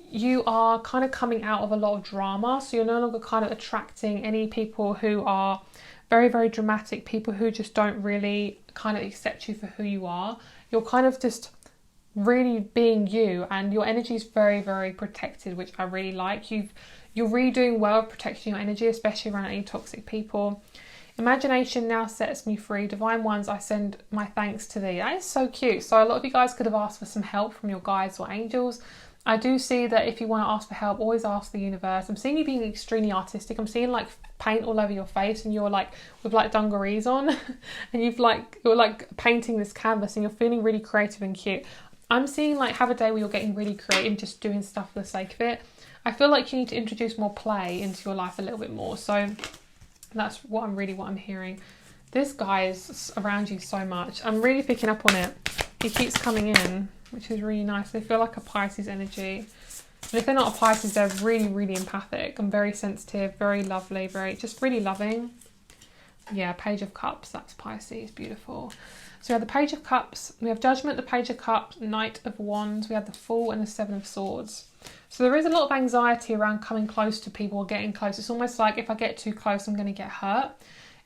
you are kind of coming out of a lot of drama, so you're no longer kind of attracting any people who are very, very dramatic, people who just don't really kind of accept you for who you are. You're kind of just really being you, and your energy is very, very protected, which I really like. You're really doing well protecting your energy, especially around any toxic people. Imagination now sets me free. Divine ones, I send my thanks to thee. That is so cute. So a lot of you guys could have asked for some help from your guides or angels. I do see that if you want to ask for help, always ask the universe. I'm seeing you being extremely artistic. I'm seeing like paint all over your face, and you're like with like dungarees on and you're like painting this canvas, and you're feeling really creative and cute. I'm seeing like have a day where you're getting really creative, just doing stuff for the sake of it. I feel like you need to introduce more play into your life a little bit more. So that's what I'm hearing. This guy is around you so much. I'm really picking up on it. He keeps coming in, which is really nice. They feel like a Pisces energy. And if they're not a Pisces, they're really, really empathic and very sensitive, very lovely, just really loving. Yeah, Page of Cups, that's Pisces, beautiful. So we have the Page of Cups, we have Judgment, the Page of Cups, Knight of Wands, we have the Fool and the Seven of Swords. So there is a lot of anxiety around coming close to people or getting close. It's almost like if I get too close, I'm going to get hurt.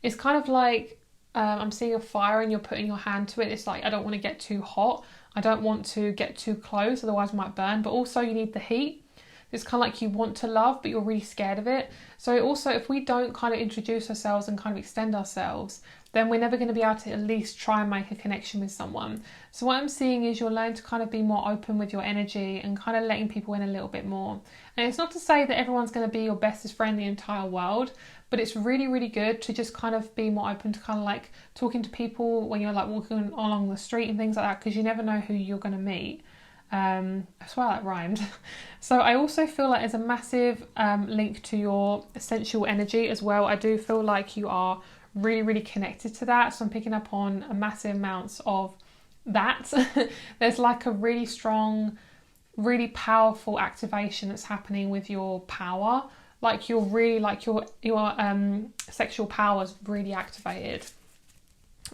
It's kind of like I'm seeing a fire and you're putting your hand to it. It's like, I don't want to get too hot. I don't want to get too close, otherwise I might burn. But also you need the heat. It's kind of like you want to love, but you're really scared of it. So also, if we don't kind of introduce ourselves and kind of extend ourselves, then we're never going to be able to at least try and make a connection with someone. So what I'm seeing is you're learning to kind of be more open with your energy and kind of letting people in a little bit more. And it's not to say that everyone's going to be your bestest friend in the entire world, but it's really, really good to just kind of be more open to kind of like talking to people when you're like walking along the street and things like that, because you never know who you're going to meet. I swear that rhymed. So I also feel like there's a massive link to your sensual energy as well. I do feel like you are really, really connected to that. So I'm picking up on a massive amounts of that. There's like a really strong, really powerful activation that's happening with your power. Like you're really like your sexual power is really activated.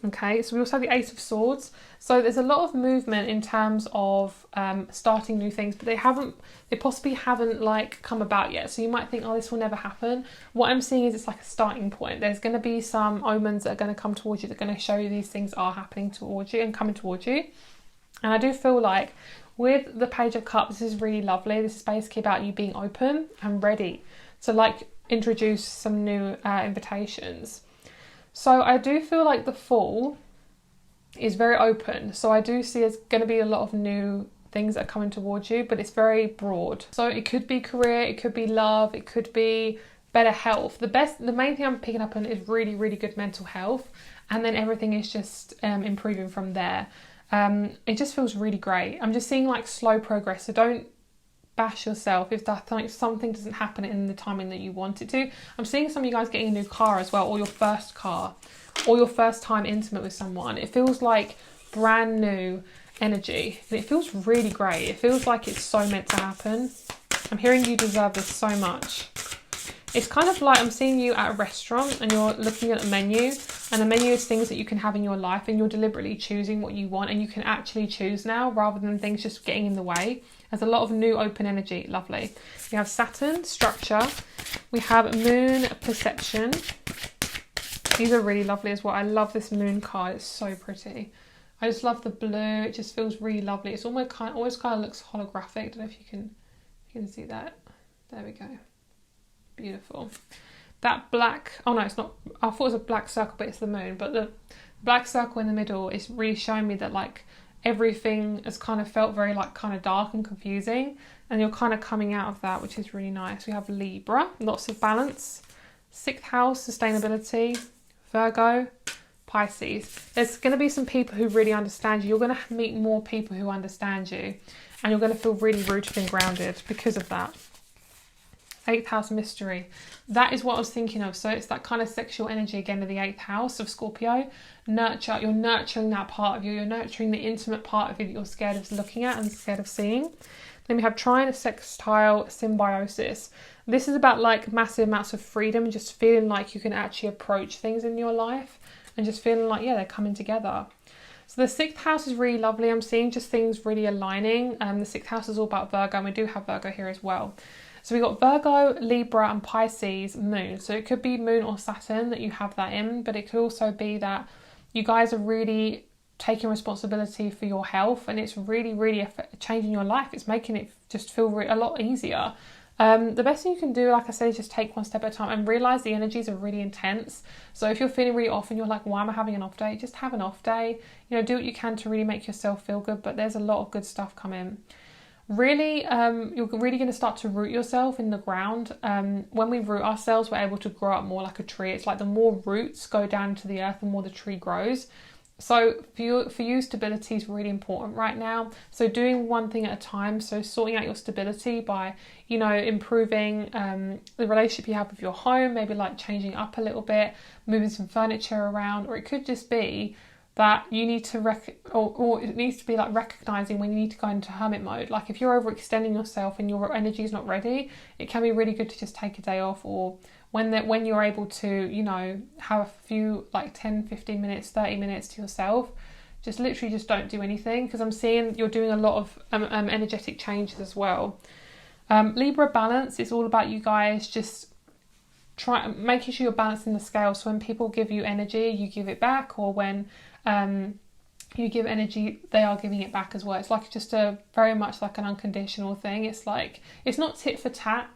Okay, so we also have the Ace of Swords. So there's a lot of movement in terms of starting new things, but they possibly haven't like come about yet. So you might think, oh, this will never happen. What I'm seeing is it's like a starting point. There's going to be some omens that are going to come towards you that are going to show you these things are happening towards you and coming towards you. And I do feel like with the Page of Cups, this is really lovely. This is basically about you being open and ready to like introduce some new invitations. So I do feel like the Fool is very open. So I do see there's going to be a lot of new things that are coming towards you, but it's very broad. So it could be career, it could be love, it could be better health. The main thing I'm picking up on is really, really good mental health. And then everything is just improving from there. It just feels really great. I'm just seeing like slow progress. So don't bash yourself if something doesn't happen in the timing that you want it to. I'm seeing some of you guys getting a new car as well, or your first car, or your first time intimate with someone. It feels like brand new energy, and it feels really great. It feels like it's so meant to happen. I'm hearing you deserve this so much. It's kind of like I'm seeing you at a restaurant and you're looking at the menu, and the menu is things that you can have in your life, and you're deliberately choosing what you want, and you can actually choose now rather than things just getting in the way. There's a lot of new open energy. Lovely. We have Saturn, structure. We have Moon, perception. These are really lovely as well. I love this moon card. It's so pretty. I just love the blue. It just feels really lovely. It's always kind of looks holographic. I don't know if you can see that. There we go. Beautiful. That black, oh no, it's not, I thought it was a black circle, but it's the moon. But the black circle in the middle is really showing me that like everything has kind of felt very like kind of dark and confusing, and you're kind of coming out of that, which is really nice. We have Libra, lots of balance. 6th house, sustainability. Virgo, Pisces. There's going to be some people who really understand you. You're going to meet more people who understand you, and you're going to feel really rooted and grounded because of that. 8th house, mystery. That is what I was thinking of. So it's that kind of sexual energy again of the 8th house of Scorpio. Nurture. You're nurturing that part of you. You're nurturing the intimate part of you that you're scared of looking at and scared of seeing. Then we have trine, sextile, symbiosis. This is about like massive amounts of freedom and just feeling like you can actually approach things in your life and just feeling like, yeah, they're coming together. So the 6th house is really lovely. I'm seeing just things really aligning. The 6th house is all about Virgo, and we do have Virgo here as well. So we've got Virgo, Libra and Pisces moon. So it could be moon or Saturn that you have that in, but it could also be that you guys are really taking responsibility for your health, and it's really, really changing your life. It's making it just feel a lot easier. The best thing you can do, like I said, is just take one step at a time and realize the energies are really intense. So if you're feeling really off and you're like, why am I having an off day? Just have an off day. You know, do what you can to really make yourself feel good, but there's a lot of good stuff coming. Really, you're really going to start to root yourself in the ground. When we root ourselves, we're able to grow up more like a tree. It's like the more roots go down into the earth, the more the tree grows. So for you, stability is really important right now. So doing one thing at a time. So sorting out your stability by, you know, improving the relationship you have with your home, maybe like changing up a little bit, moving some furniture around, or it could just be that you need to or it needs to be like recognizing when you need to go into hermit mode. Like if you're overextending yourself and your energy is not ready, it can be really good to just take a day off, or when you're able to, you know, have a few like 10, 15 minutes, 30 minutes to yourself, just literally just don't do anything, because I'm seeing you're doing a lot of energetic changes as well. Libra balance is all about you guys just making sure you're balancing the scale. So when people give you energy, you give it back, or when you give energy, they are giving it back as well. It's like just a very much like an unconditional thing. It's like, it's not tit for tat,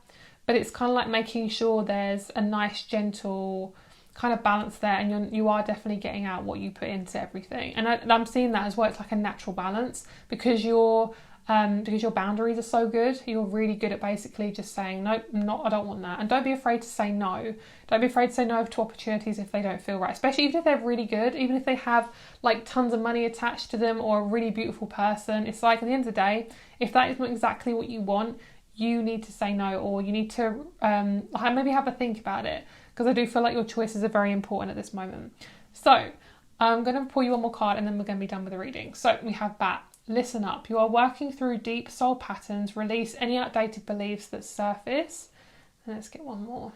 but it's kind of like making sure there's a nice, gentle kind of balance there, and you are definitely getting out what you put into everything. And I'm seeing that as well. It's like a natural balance, because your boundaries are so good. You're really good at basically just saying, nope, I don't want that. And don't be afraid to say no. Don't be afraid to say no to opportunities if they don't feel right, especially even if they're really good, even if they have like tons of money attached to them or a really beautiful person. It's like, at the end of the day, if that is not exactly what you want, you need to say no, or you need to maybe have a think about it, because I do feel like your choices are very important at this moment. So I'm going to pull you one more card and then we're going to be done with the reading. So we have Bat. Listen up. You are working through deep soul patterns. Release any outdated beliefs that surface. And let's get one more.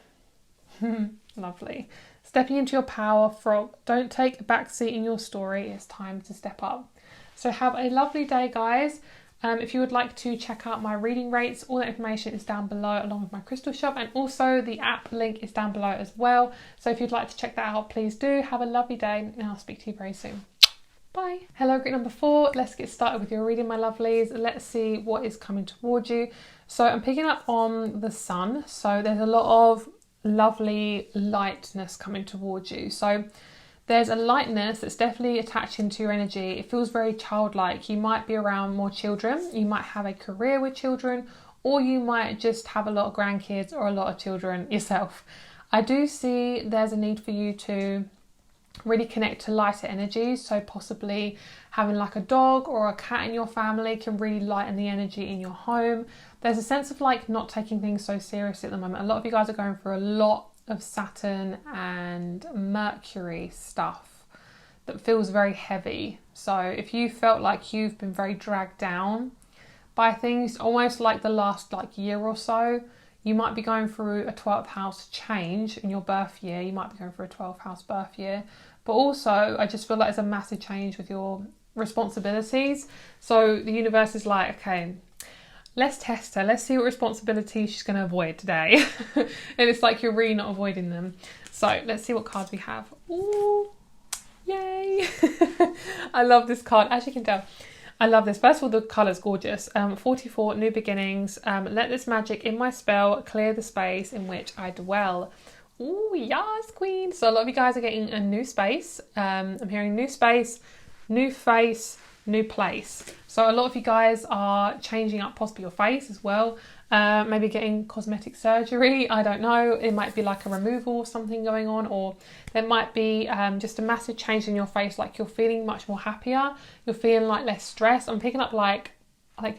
Lovely. Stepping into your power, Frog. Don't take a backseat in your story. It's time to step up. So have a lovely day, guys. If you would like to check out my reading rates, all that information is down below, along with my crystal shop, and also the app link is down below as well. So if you'd like to check that out, please do. Have a lovely day, and I'll speak to you very soon. Bye. Hello, group number 4. Let's get started with your reading, my lovelies. Let's see what is coming towards you. So I'm picking up on the sun. So there's a lot of lovely lightness coming towards you. So there's a lightness that's definitely attaching to your energy. It feels very childlike. You might be around more children. You might have a career with children, or you might just have a lot of grandkids or a lot of children yourself. I do see there's a need for you to really connect to lighter energies. So possibly having like a dog or a cat in your family can really lighten the energy in your home. There's a sense of like not taking things so seriously at the moment. A lot of you guys are going through a lot of Saturn and Mercury stuff that feels very heavy. So if you felt like you've been very dragged down by things, almost like the last like year or so, you might be going through a 12th house change in your birth year. You might be going through a 12th house birth year. But also, I just feel like there's a massive change with your responsibilities. So the universe is like, okay, let's test her. Let's see what responsibilities she's going to avoid today. And it's like you're really not avoiding them. So let's see what cards we have. Ooh, yay. I love this card. As you can tell, I love this. First of all, the colour's gorgeous. 44, new beginnings. Let this magic in my spell clear the space in which I dwell. Ooh, yes, queen. So a lot of you guys are getting a new space. I'm hearing new space, new face, new place. So a lot of you guys are changing up possibly your face as well. Maybe getting cosmetic surgery. I don't know. It might be like a removal or something going on, or there might be just a massive change in your face. Like you're feeling much more happier. You're feeling like less stressed. I'm picking up like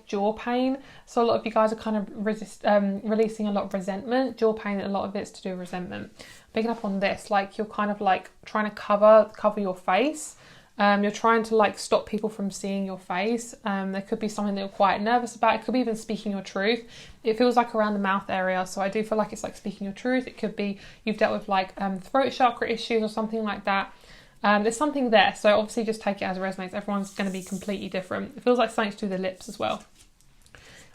jaw pain. So a lot of you guys are kind of releasing a lot of resentment. Jaw pain, a lot of it's to do with resentment. Picking up on this, like you're kind of like trying to cover your face. You're trying to like stop people from seeing your face. There could be something that you're quite nervous about. It could be even speaking your truth. It feels like around the mouth area. So I do feel like it's like speaking your truth. It could be you've dealt with like throat chakra issues or something like that. There's something there. So obviously just take it as it resonates. Everyone's going to be completely different. It feels like something to do with the lips as well.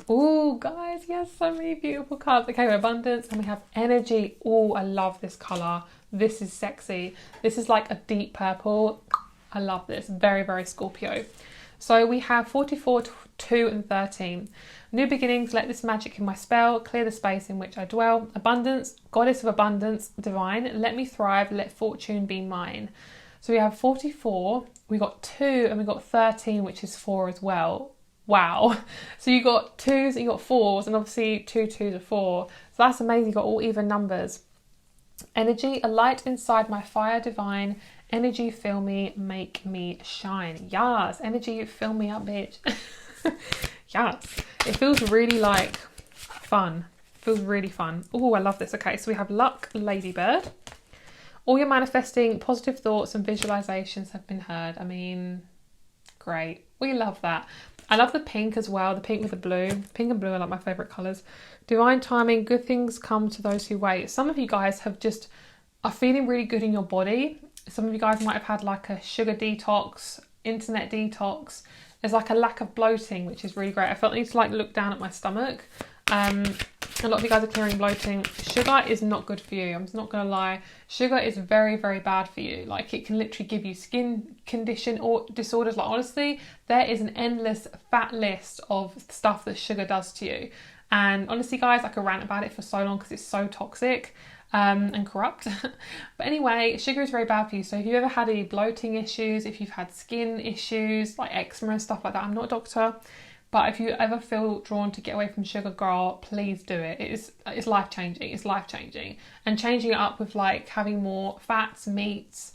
Oh, guys, yes, so many beautiful cards. Okay, we have abundance and we have energy. Oh, I love this colour. This is sexy. This is like a deep purple. I love this. Very, very Scorpio. So we have 44, 2 and 13. New beginnings, let this magic in my spell clear the space in which I dwell. Abundance, goddess of abundance, divine, let me thrive, let fortune be mine. So we have 44, we got 2 and we got 13, which is 4 as well. Wow. So you got 2s and you got 4s, and obviously 2 2s are 4. So that's amazing, you got all even numbers. Energy, a light inside my fire divine. Energy, fill me, make me shine. Yes, energy, fill me up, bitch. Yes, it feels really like fun. It feels really fun. Oh, I love this. Okay, so we have luck, ladybird. All your manifesting positive thoughts and visualizations have been heard. I mean, great. We love that. I love the pink as well, the pink with the blue. Pink and blue are like my favorite colors. Divine timing, good things come to those who wait. Some of you guys are feeling really good in your body. Some of you guys might have had like a sugar detox, internet detox. There's like a lack of bloating, which is really great. I felt I need to like look down at my stomach. A lot of you guys are clearing bloating. Sugar is not good for you. I'm just not going to lie. Sugar is very, very bad for you. Like, it can literally give you skin condition or disorders. Like, honestly, there is an endless fat list of stuff that sugar does to you. And honestly, guys, I could rant about it for so long because it's so toxic and corrupt. But anyway, sugar is very bad for you. So if you ever had any bloating issues, if you've had skin issues like eczema and stuff like that, I'm not a doctor, but if you ever feel drawn to get away from sugar, girl, please do it. It's life-changing. It's life-changing. And changing it up with like having more fats, meats,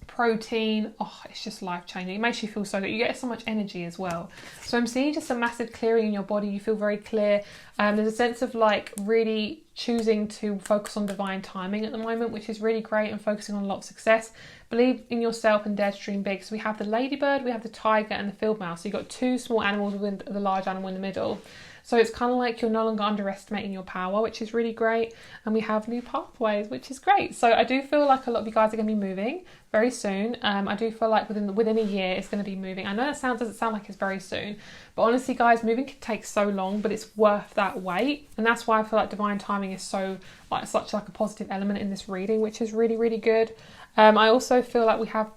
protein, oh, it's just life-changing. It makes you feel so good. You get so much energy as well. So I'm seeing just a massive clearing in your body. You feel very clear. There's a sense of like really choosing to focus on divine timing at the moment, which is really great, and focusing on a lot of success. Believe in yourself and dare to dream big. So we have the ladybird, we have the tiger and the field mouse. So you've got 2 small animals with the large animal in the middle. So it's kind of like you're no longer underestimating your power, which is really great. And we have new pathways, which is great. So I do feel like a lot of you guys are going to be moving very soon. I do feel like within a year it's going to be moving. I know that doesn't sound like it's very soon, but honestly, guys, moving can take so long, but it's worth that wait. And that's why I feel like divine timing is so like such like a positive element in this reading, which is really, really good. I also feel like we have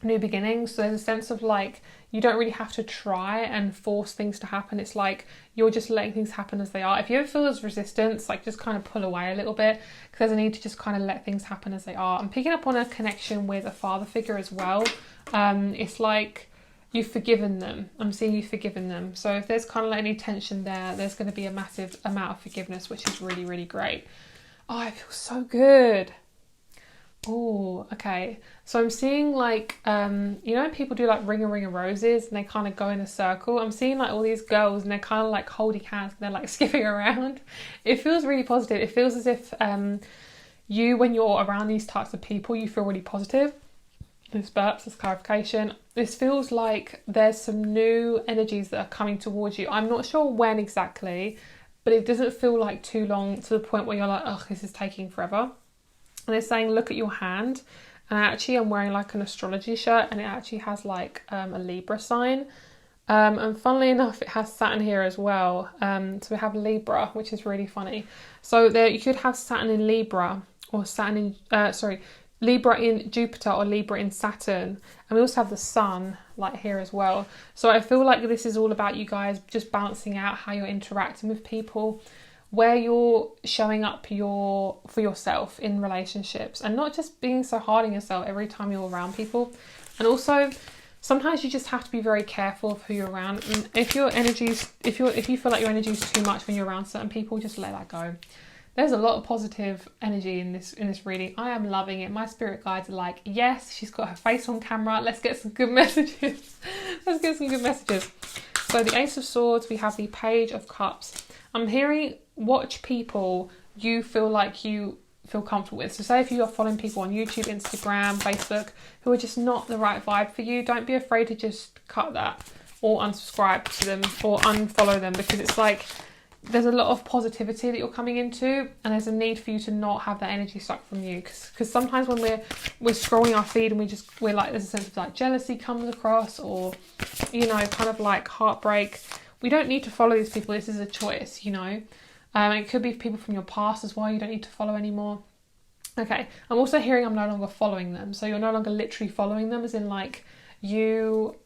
new beginnings. So there's a sense of like you don't really have to try and force things to happen. It's like you're just letting things happen as they are. If you ever feel there's resistance, like just kind of pull away a little bit, because there's a need to just kind of let things happen as they are. I'm picking up on a connection with a father figure as well. It's like you've forgiven them. I'm seeing you've forgiven them. So if there's kind of like any tension there's going to be a massive amount of forgiveness, which is really, really great. Oh, I feel so good. Oh, okay. So I'm seeing like, you know, people do like ring a roses and they kind of go in a circle. I'm seeing like all these girls and they're kind of like holding hands and they're like skipping around. It feels really positive. It feels as if when you're around these types of people, you feel really positive. This burps, this clarification. This feels like there's some new energies that are coming towards you. I'm not sure when exactly, but it doesn't feel like too long to the point where you're like, oh, this is taking forever. And it's saying, look at your hand. And actually I'm wearing like an astrology shirt and it actually has like a Libra sign. And funnily enough, it has Saturn here as well. So we have Libra, which is really funny. So there you could have Saturn in Libra or Libra in Jupiter or Libra in Saturn. And we also have the sun like here as well. So I feel like this is all about you guys just balancing out how you're interacting with people, where you're showing up for yourself in relationships, and not just being so hard on yourself every time you're around people. And also sometimes you just have to be very careful of who you're around. And if you feel like your energy is too much when you're around certain people, just let that go. There's a lot of positive energy in this reading. I am loving it. My spirit guides are like, yes, she's got her face on camera. Let's get some good messages. Let's get some good messages. So the Ace of Swords, we have the Page of Cups. I'm hearing watch people you feel like you feel comfortable with. So say if you are following people on YouTube, Instagram, Facebook, who are just not the right vibe for you, don't be afraid to just cut that or unsubscribe to them or unfollow them, because it's like there's a lot of positivity that you're coming into and there's a need for you to not have that energy sucked from you. Because sometimes when we're scrolling our feed and we're like, there's a sense of like jealousy comes across, or, you know, kind of like heartbreak. We don't need to follow these people. This is a choice, you know. It could be people from your past as well you don't need to follow anymore. Okay, I'm also hearing I'm no longer following them. So you're no longer literally following them, as in like you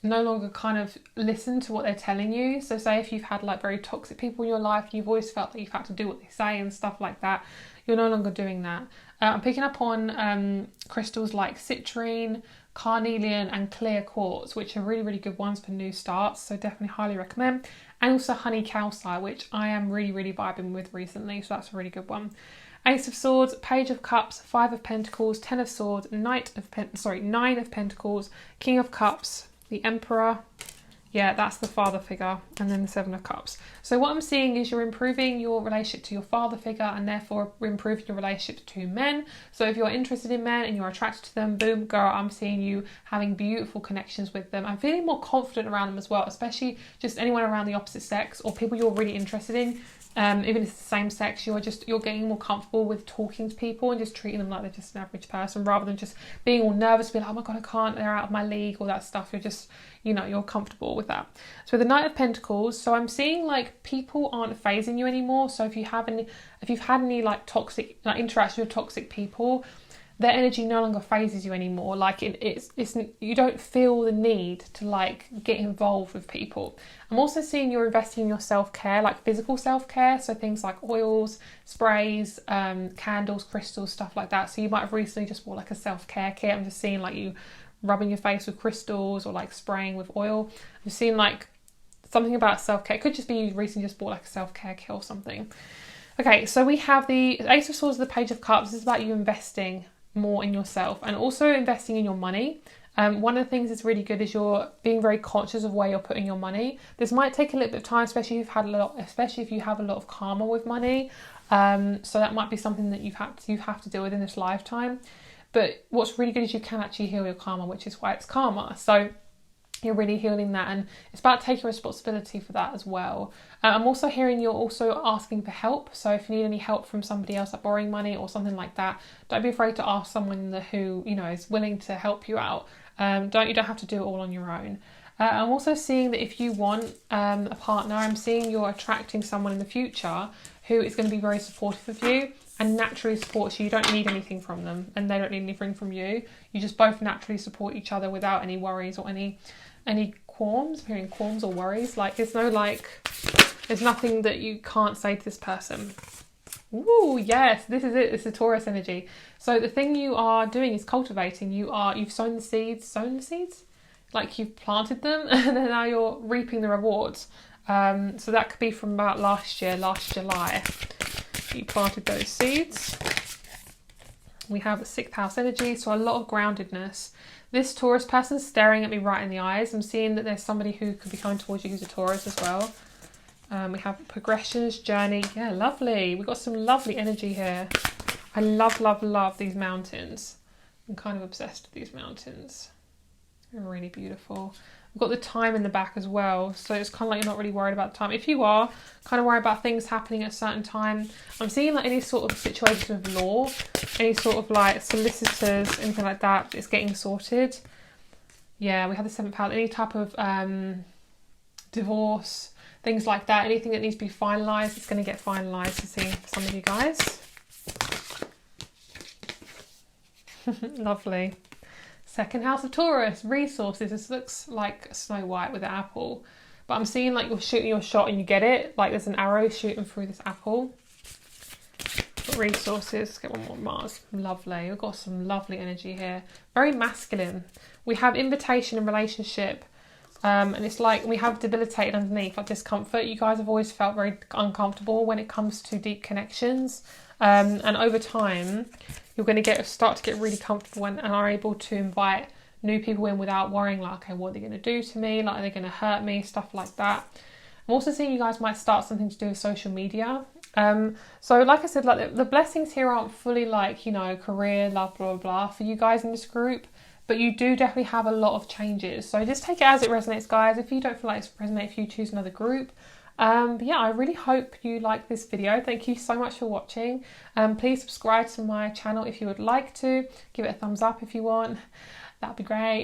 no longer kind of listen to what they're telling you. So say if you've had like very toxic people in your life, you've always felt that you've had to do what they say and stuff like that, you're no longer doing that. I'm picking up on crystals like citrine, carnelian and clear quartz, which are really, really good ones for new starts. So definitely highly recommend. And also honey calcite, which I am really, really vibing with recently. So that's a really good one. Ace of Swords, Page of Cups, Five of Pentacles, Ten of Swords, Nine of Pentacles, King of Cups, the Emperor. Yeah, that's the father figure, and then the Seven of Cups. So what I'm seeing is you're improving your relationship to your father figure, and therefore improving your relationship to men. So if you're interested in men and you're attracted to them, boom, girl, I'm seeing you having beautiful connections with them. I'm feeling more confident around them as well, especially just anyone around the opposite sex or people you're really interested in. Even if it's the same sex, you're getting more comfortable with talking to people and just treating them like they're just an average person, rather than just being all nervous, being like, oh my god, I can't, they're out of my league, all that stuff. You're just, you're comfortable with that. So the Knight of Pentacles, so I'm seeing like people aren't phasing you anymore. So if you've had any like toxic interaction with toxic people, their energy no longer phases you anymore. Like it's you don't feel the need to like get involved with people. I'm also seeing you're investing in your self-care, like physical self-care. So things like oils, sprays, candles, crystals, stuff like that. So you might have recently just bought like a self-care kit. I'm just seeing like you rubbing your face with crystals or like spraying with oil. I'm seeing like something about self-care. It could just be you recently just bought like a self-care kit or something. Okay, so we have the Ace of Swords, the Page of Cups. This is about you investing more in yourself and also investing in your money. One of the things that's really good is you're being very conscious of where you're putting your money. This might take a little bit of time, especially if you have a lot of karma with money. So that might be something that you have to deal with in this lifetime. But what's really good is you can actually heal your karma, which is why it's karma. So you're really healing that, and it's about taking responsibility for that as well. I'm also hearing you're also asking for help. So if you need any help from somebody else, like borrowing money or something like that, don't be afraid to ask someone who is willing to help you out. You don't have to do it all on your own. I'm also seeing that if you want a partner, I'm seeing you're attracting someone in the future who is going to be very supportive of you and naturally supports you. You don't need anything from them and they don't need anything from you. You just both naturally support each other without any worries or any qualms. I'm hearing qualms or worries. Like there's nothing that you can't say to this person. Ooh, yes, this is it. It's the Taurus energy. So the thing you are doing is cultivating. You've sown the seeds, like you've planted them, and then now you're reaping the rewards. So that could be from about last July. You planted those seeds. We have a 6th house energy, so a lot of groundedness. This Taurus person's staring at me right in the eyes. I'm seeing that there's somebody who could be coming towards you who's a Taurus as well. We have progressions, journey. Yeah, lovely. We've got some lovely energy here. I love, love, love these mountains. I'm kind of obsessed with these mountains. They're really beautiful. We've got the time in the back as well. So it's kind of like you're not really worried about the time. If you are kind of worried about things happening at a certain time, I'm seeing like any sort of situation with law, any sort of like solicitors, anything like that, it's getting sorted. Yeah, we have the 7th house. Any type of divorce, things like that, anything that needs to be finalised, it's going to get finalised, to see for some of you guys. Lovely. 2nd house of Taurus, resources. This looks like Snow White with an apple, but I'm seeing like you're shooting your shot and you get it, like there's an arrow shooting through this apple. Got resources. Let's get one more Mars. Lovely. We've got some lovely energy here, very masculine. We have invitation and relationship. And it's like we have debilitated underneath, like discomfort. You guys have always felt very uncomfortable when it comes to deep connections. And over time, you're going to start to get really comfortable and are able to invite new people in without worrying like, okay, what are they going to do to me? Like, are they going to hurt me? Stuff like that. I'm also seeing you guys might start something to do with social media. So like I said, like the blessings here aren't fully like, career, love, blah, blah, blah for you guys in this group. But you do definitely have a lot of changes. So just take it as it resonates, guys. If you don't feel like it's resonates for you, choose another group. But yeah, I really hope you like this video. Thank you so much for watching. Please subscribe to my channel if you would like to. Give it a thumbs up if you want. that'd be great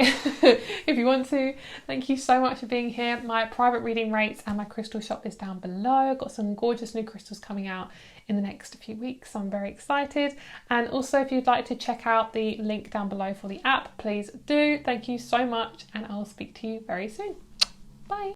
if you want to. Thank you so much for being here. My private reading rates and my crystal shop is down below. I've got some gorgeous new crystals coming out in the next few weeks, so I'm very excited. And also, if you'd like to check out the link down below for the app, please do. Thank you so much, and I'll speak to you very soon. Bye.